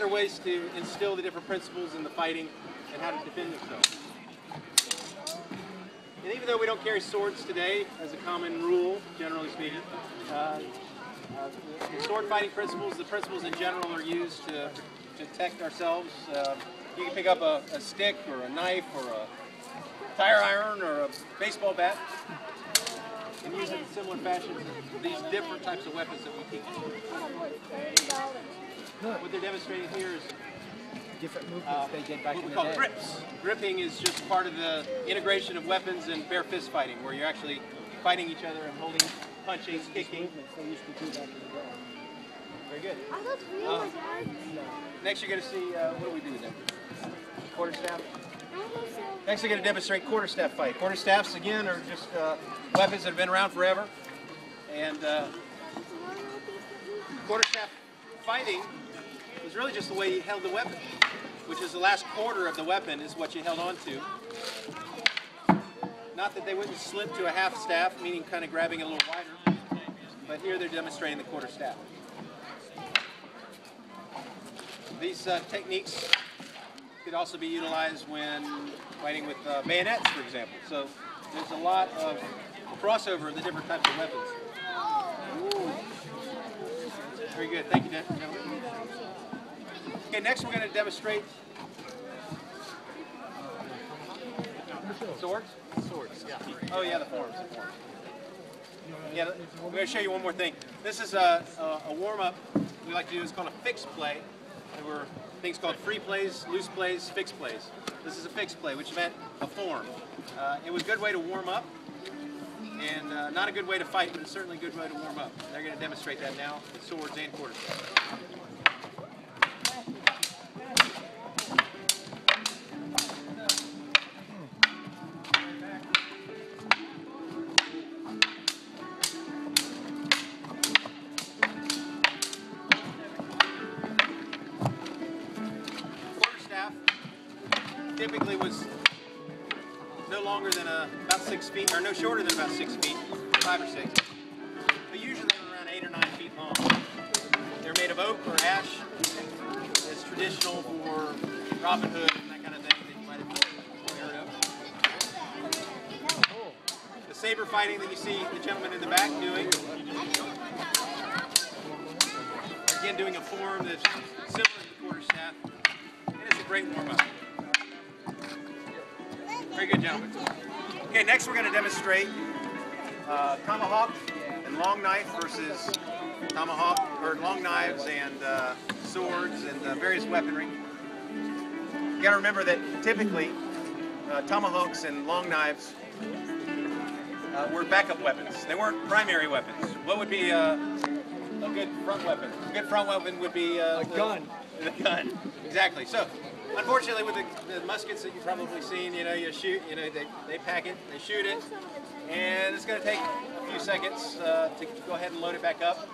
are ways to instill the different principles in the fighting and how to defend themselves. And even though we don't carry swords today as a common rule, generally speaking, the sword fighting principles, the principles in general, are used to protect ourselves. You can pick up a stick or a knife or a tire iron or a baseball bat and use it in similar fashion to these different types of weapons that we teach. What they're demonstrating here is different movements they did back what in we the call day. grips. Gripping is just part of the integration of weapons and bare fist fighting, where you're actually fighting each other and holding, punching, kicking. They used to do back in the day. Very good. I thought real my dad. Next you're going to see, what do we do with them? Quarterstaff. I thought so. Next we're going to demonstrate quarterstaff fight. Quarterstaffs, again, are just weapons that have been around forever. And quarterstaff fighting was really just the way you held the weapon, which is the last quarter of the weapon is what you held on to. Not that they wouldn't slip to a half staff, meaning kind of grabbing a little wider, but here they're demonstrating the quarterstaff. These techniques could also be utilized when fighting with bayonets, for example. So there's a lot of crossover of the different types of weapons. Very good. Thank you, gentlemen. Okay, next we're going to demonstrate swords? Swords, yeah. Oh yeah, the forms. Yeah, I'm going to show you one more thing. This is a warm-up we like to do. It's called a fixed play. There were things called free plays, loose plays, fixed plays. This is a fixed play, which meant a form. It was a good way to warm up, and not a good way to fight, but it's certainly a good way to warm up. They're going to demonstrate that now with swords and quarterstaff. Typically was no longer than about 6 feet, or no shorter than about 6 feet, 5 or 6, but usually around 8 or 9 feet long. They're made of oak or ash. It's traditional for Robin Hood and that kind of thing that you might have heard of. The saber fighting that you see the gentleman in the back doing, again doing a form that's similar to the quarterstaff, and it's a great warm-up. Very good, gentlemen. Okay, next we're going to demonstrate tomahawk and long knife versus tomahawk, or long knives and swords and various weaponry. You got to remember that typically tomahawks and long knives were backup weapons. They weren't primary weapons. What would be a good front weapon? A good front weapon would be a gun. The gun, exactly. So, unfortunately, with the muskets that you've probably seen, you shoot, they pack it, they shoot it, and it's going to take a few seconds to go ahead and load it back up.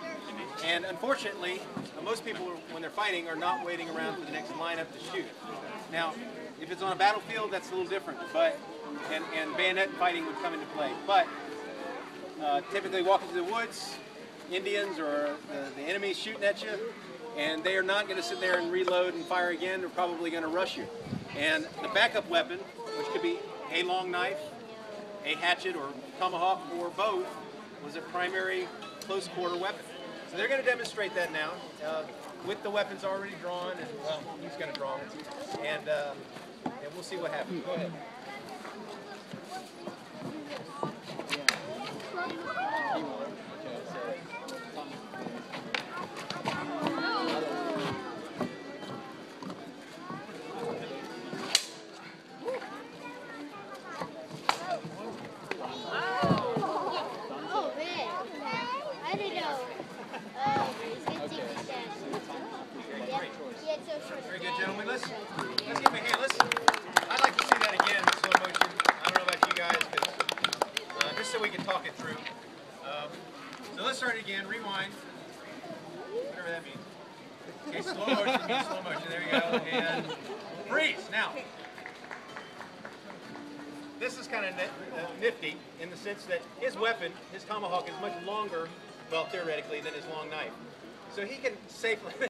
And unfortunately, most people, when they're fighting, are not waiting around for the next lineup to shoot. Now, if it's on a battlefield, that's a little different, but and bayonet fighting would come into play. But typically, walking through the woods, Indians or the enemy shooting at you, and they are not going to sit there and reload and fire again. They're probably going to rush you. And the backup weapon, which could be a long knife, a hatchet, or tomahawk, or both, was a primary close quarter weapon. So they're going to demonstrate that now with the weapons already drawn, and well, he's going to draw them, and we'll see what happens. Go ahead. Very good, gentlemen. Let's give him a hand. I'd like to see that again in slow motion. I don't know about you guys, but just so we can talk it through. So let's start it again. Rewind. Whatever that means. Okay, slow motion means slow motion. There you go. And freeze. Now, this is kind of nifty in the sense that his weapon, his tomahawk, is much longer, well, theoretically, than his long knife. So he can safely